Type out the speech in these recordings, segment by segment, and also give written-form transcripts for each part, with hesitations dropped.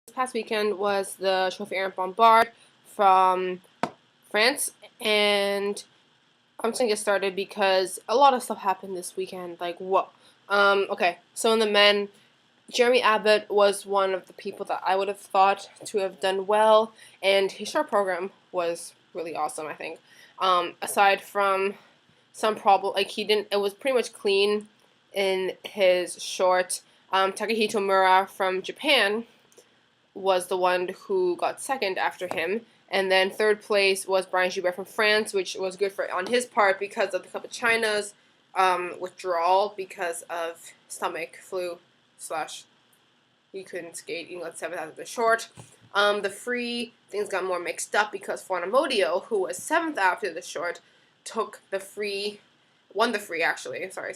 past weekend was the Trophy Aaron Bompard from France, and I'm just gonna get started because a lot of stuff happened this weekend. Like, whoa. Okay, so in the men, Jeremy Abbott was one of the people that I would have thought to have done well, and his short program was really awesome, I think. Aside from some problem, like it was pretty much clean in his short. Takahito Mura from Japan was the one who got second after him. And then third place was Brian Joubert from France, which was good for on his part because of the Cup of China's withdrawal because of stomach flu slash he couldn't skate. He got seventh after the short. The free things got more mixed up because Fuanamodio, who was seventh after the short, won the free actually. Sorry,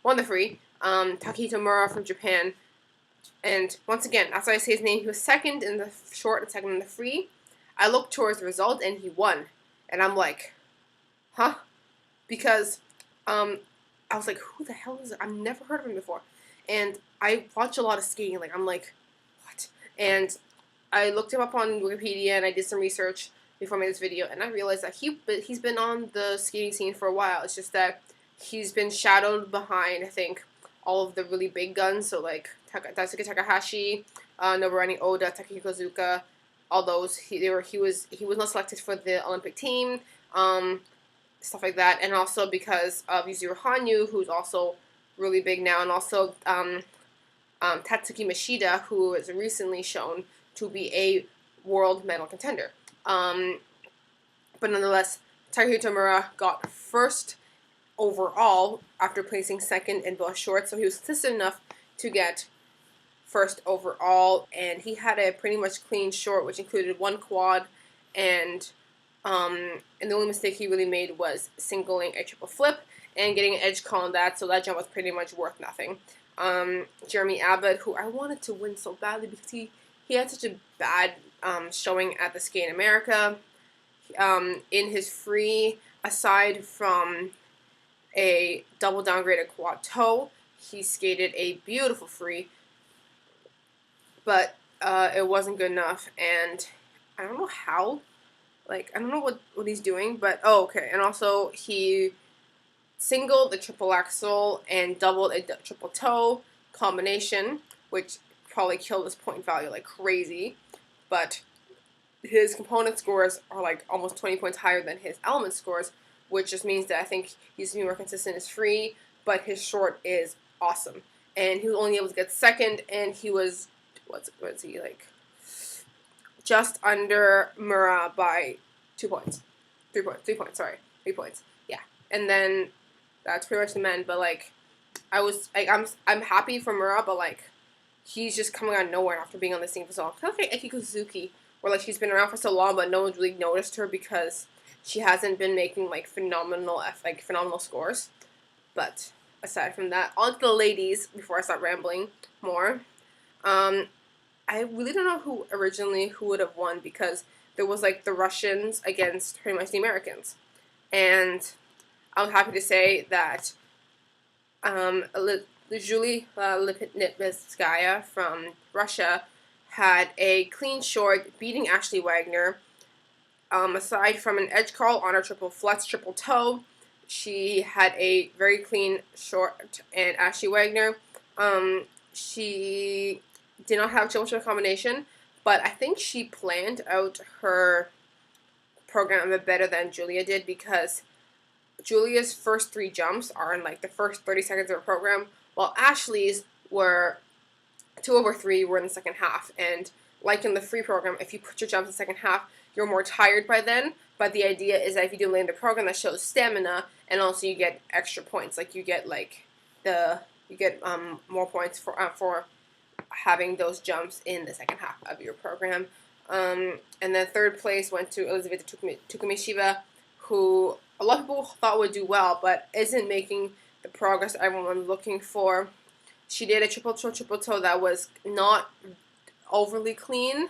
won the free. Takahito Mura from Japan. And once again, after I say his name, he was second in the short and second in the free. I looked towards the result and he won. And I'm like, huh? Because I was like, who the hell is it? I've never heard of him before. And I watch a lot of skating. Like, I'm like, what? And I looked him up on Wikipedia and I did some research before I made this video. And I realized that he's been on the skating scene for a while. It's just that he's been shadowed behind, I think, all of the really big guns. So, like, Daisuke Takahashi, Noburani Oda, Takahiko Zuka, all those. He was not selected for the Olympic team, stuff like that, and also because of Yuzuru Hanyu, who's also really big now, and also Tatsuki Mashida, who is recently shown to be a world medal contender. But nonetheless, Takahito Mura got first overall after placing second in both shorts, so he was consistent enough to get first overall, and he had a pretty much clean short, which included one quad, and the only mistake he really made was singling a triple flip and getting an edge call on that, so that jump was pretty much worth nothing. Jeremy Abbott, who I wanted to win so badly because he had such a bad showing at the Skate in America. In his free, aside from a double downgraded quad toe, he skated a beautiful free, but it wasn't good enough, and I don't know how, I don't know what he's doing, but, okay, and also he singled the triple axel and doubled a triple toe combination, which probably killed his point value like crazy, but his component scores are like almost 20 points higher than his element scores, which just means that I think he's more consistent as free, but his short is awesome. And he was only able to get second, and he was, what's he, like, just under Mura by 2 points. 3 points, 3 points, sorry. 3 points, yeah. And then that's pretty much the men, but, like, I'm happy for Mura, but, like, he's just coming out of nowhere after being on the scene for so long. Kind of like Ekiko Suzuki, where, like, she's been around for so long, but no one's really noticed her because she hasn't been making, like, phenomenal scores. But aside from that, on to the ladies, before I start rambling more. I really don't know who would have won, because there was, like, the Russians against pretty much the Americans. And I'm happy to say that Julie Lipnitskaya from Russia had a clean short, beating Ashley Wagner. Aside from an edge call on her triple flex, triple toe, she had a very clean short, and Ashley Wagner, she did not have too much of a combination, but I think she planned out her program a bit better than Julia did, because Julia's first 3 jumps are in, like, the first 30 seconds of her program, while Ashley's were 2 over 3 were in the second half. And like in the free program, if you put your jumps in the second half, you're more tired by then, but the idea is that if you do land the program, that shows stamina, and also you get extra points, like you get more points for having those jumps in the second half of your program. And then third place went to Elizaveta Tukumishiba, who a lot of people thought would do well, but isn't making the progress everyone was looking for. She did a triple toe that was not overly clean,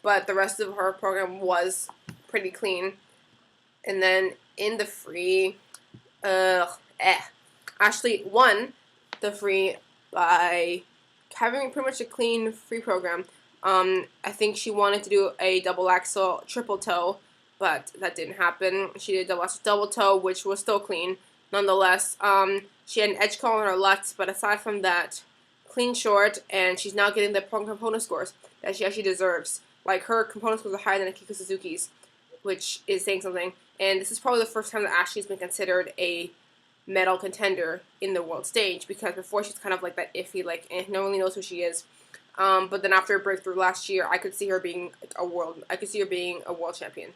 but the rest of her program was pretty clean. And then in the free, Ashley won the free by having pretty much a clean free program, I think she wanted to do a double axel triple toe, but that didn't happen. She did a double axel double toe, which was still clean. Nonetheless, she had an edge call on her lutz, but aside from that, clean short, and she's now getting the component scores that she actually deserves. Like, her component scores are higher than Akiko Suzuki's, which is saying something. And this is probably the first time that Ashley's been considered a medal contender in the world stage, because before she's kind of like that iffy, like, no one really knows who she is. But then after a breakthrough last year, I could see her being a world champion.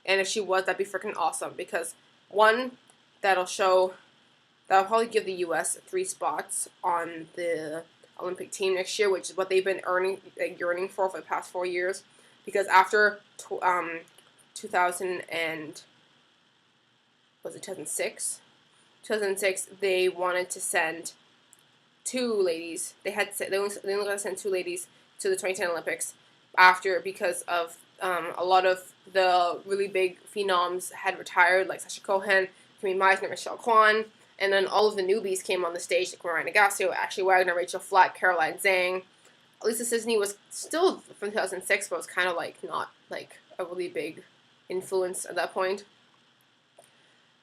And if she was, that'd be freaking awesome, because one, that'll probably give the U.S. 3 spots on the Olympic team next year, which is what they've been yearning for the past 4 years. Because after 2006, they wanted to send 2 ladies. They only got to send 2 ladies to the 2010 Olympics because of a lot of the really big phenoms had retired, like Sasha Cohen, Camille Meisner, Michelle Kwan, and then all of the newbies came on the stage, like Mariah Nagassio, Ashley Wagner, Rachel Flack, Caroline Zhang. Lisa Sisney was still from 2006, but was kind of like not like a really big influence at that point.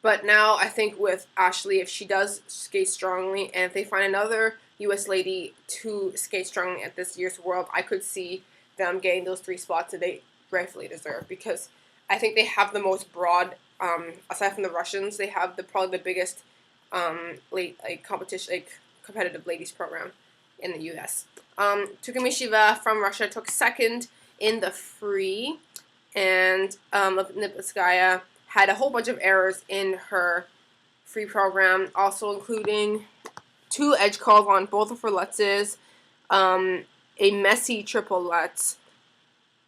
But now I think with Ashley, if she does skate strongly, and if they find another U.S. lady to skate strongly at this year's World, I could see them getting those 3 spots that they rightfully deserve, because I think they have the most broad, aside from the Russians, they have probably the biggest competitive ladies program in the U.S. Tukumi Shiva from Russia took second in the free, and Lipinskaya had a whole bunch of errors in her free program, also including 2 edge calls on both of her lutzes, a messy triple lutz,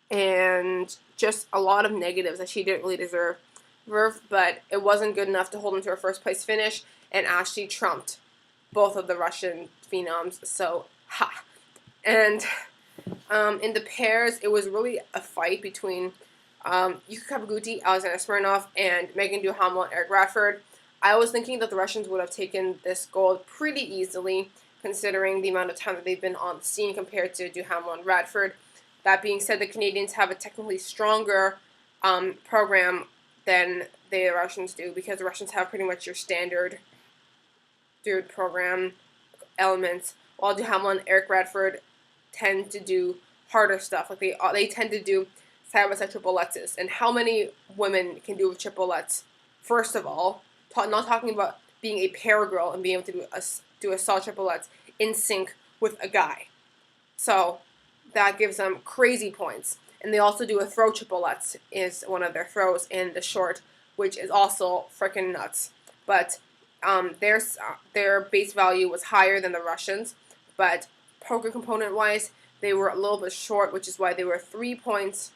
and just a lot of negatives that she didn't really deserve. But it wasn't good enough to hold into her first place finish, and Ashley trumped both of the Russian phenoms, so ha. And in the pairs, it was really a fight between Yuka Kawaguchi, Alexander Smirnov, and Megan Duhamel and Eric Radford. I was thinking that the Russians would have taken this gold pretty easily, considering the amount of time that they've been on the scene compared to Duhamel and Radford. That being said, the Canadians have a technically stronger program than the Russians do, because the Russians have pretty much your standard program elements, while Duhamel and Eric Radford tend to do harder stuff. Like they tend to do side-by-side triple lutzes. And how many women can do triple lutz? First of all, not talking about being a pair girl and being able to do a solid triple lutz in sync with a guy. So that gives them crazy points. And they also do a throw triple lutz, is one of their throws in the short, which is also freaking nuts. But their base value was higher than the Russians, but poker component-wise, they were a little bit short, which is why they were 3 points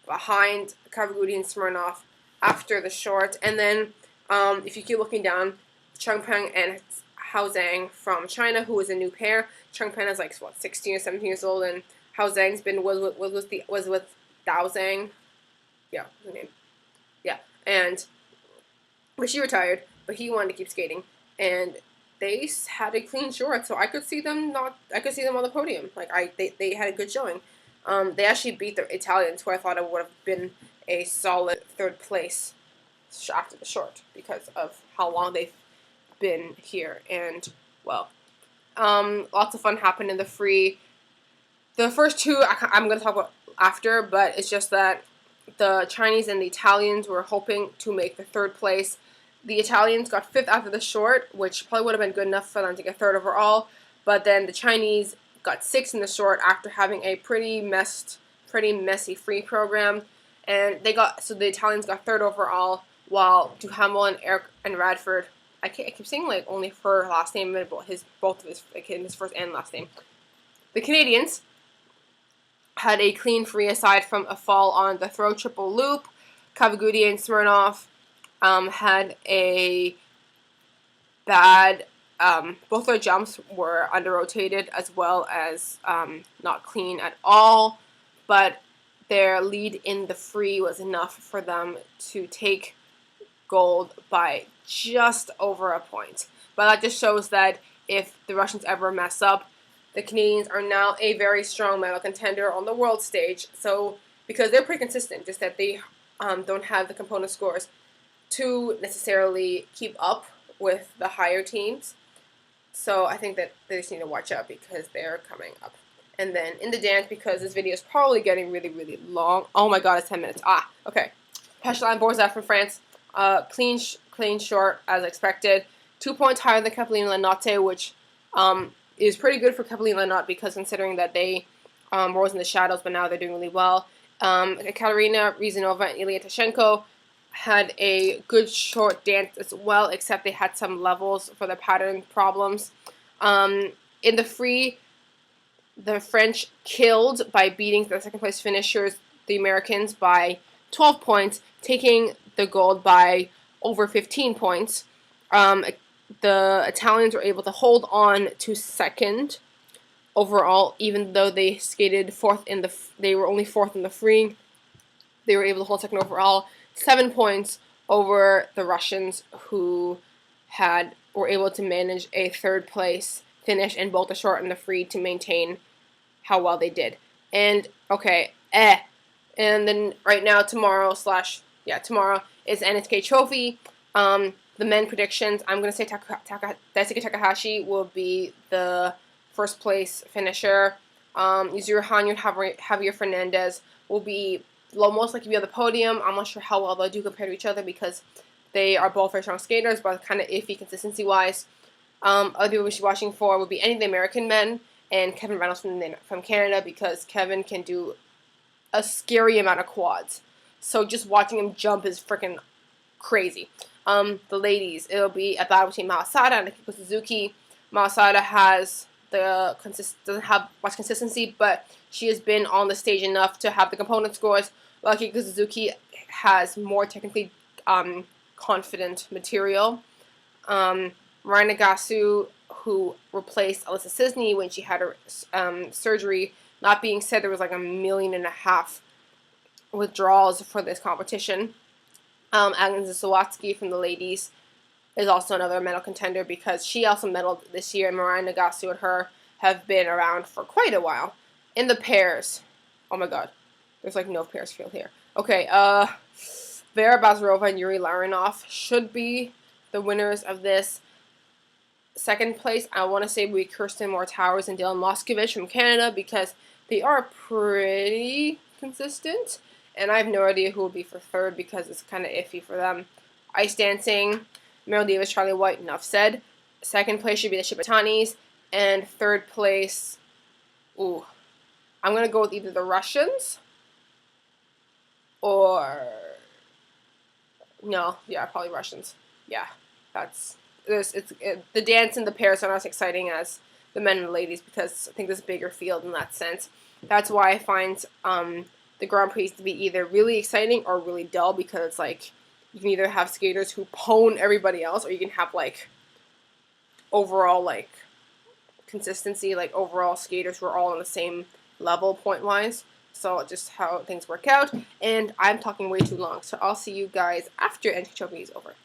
behind Kawaguchi and Smirnov after the short. And then, if you keep looking down, Chengpeng and Hao Zhang from China, who is a new pair. Chengpeng is like 16 or 17 years old, and Hao Zhang's was with Dao Zhang. Yeah, the name. Yeah, but she retired, but he wanted to keep skating, and they had a clean short, so I could see them on the podium. Like they had a good showing. They actually beat the Italians, who I thought it would have been a solid 3rd place after the short, because of how long they've been here. And well, lots of fun happened in the free. The first 2 I'm going to talk about after, but it's just that the Chinese and the Italians were hoping to make the 3rd place. The Italians got 5th after the short, which probably would have been good enough for them to get 3rd overall. But then the Chinese got 6th in the short after having a pretty messy free program, and the Italians got 3rd overall, while Duhamel and Eric and Radford. I keep saying like only her last name, but both of his first and last name. The Canadians had a clean free aside from a fall on the throw triple loop. Kawaguchi and Smirnov had a bad, both their jumps were under-rotated as well as not clean at all, but their lead in the free was enough for them to take gold by just over a point. But that just shows that if the Russians ever mess up, the Canadians are now a very strong medal contender on the world stage. So because they're pretty consistent, just that they don't have the component scores to necessarily keep up with the higher teams. So I think that they just need to watch out because they're coming up. And then in the dance, because this video is probably getting really, really long. Oh my god, it's 10 minutes. Okay. Pecheline Borzaf from France. Clean short as expected. 2 points higher than Capeline Lenotte, which is pretty good for Capeline Lenotte because considering that they rose in the shadows, but now they're doing really well. Katerina Rizanova and Ilya Tashenko had a good short dance as well, except they had some levels for the pattern problems. In the free, the French killed by beating the second place finishers, the Americans, by 12 points, taking the gold by over 15 points. The Italians were able to hold on to second overall, even though they skated fourth in the. They were only fourth in the free. They were able to hold second overall, 7 points over the Russians, who were able to manage a third place finish in both the short and the free to maintain how well they did. And okay, and then right now tomorrow is NHK Trophy. The men predictions, I'm going to say Daisuke Takahashi will be the first place finisher. Yuzuru Hanyu and Javier Fernandez will be most likely be on the podium. I'm not sure how well they'll do compared to each other because they are both very strong skaters, but kind of iffy consistency-wise. Other people we should be watching for would be any of the American men and Kevin Reynolds from Canada because Kevin can do a scary amount of quads. So just watching him jump is freaking crazy. The ladies, it'll be a battle between Mahasada and Akiko Suzuki. Mahasada doesn't have much consistency, but she has been on the stage enough to have the component scores. While Akiko Suzuki has more technically confident material. Ryan Nagasu, who replaced Alyssa Cisney when she had her surgery, not being said there was like 1.5 million withdrawals for this competition. Agnes Zawatsky from the ladies is also another medal contender because she also medaled this year. Mariah Nagasu and her have been around for quite a while. In the pairs, oh my god, there's like no pairs field here. Okay, Vera Bazarova and Yuri Larinov should be the winners of this. Second place, I want to say will be Kirsten Moore Towers and Dylan Moskovich from Canada because they are pretty consistent. And I have no idea who will be for third because it's kind of iffy for them. Ice dancing, Meryl Davis, Charlie White, enough said. Second place should be the Shibatanis. And third place, I'm going to go with either the Russians or... No, yeah, probably Russians. Yeah, the dance and the pairs are not as exciting as the men and the ladies because I think there's a bigger field in that sense. That's why I find the Grand Prix to be either really exciting or really dull because it's like you can either have skaters who pwn everybody else or you can have like overall like consistency, like overall skaters who are all on the same level point-wise. So just how things work out. And I'm talking way too long, so I'll see you guys after NHK Trophy is over.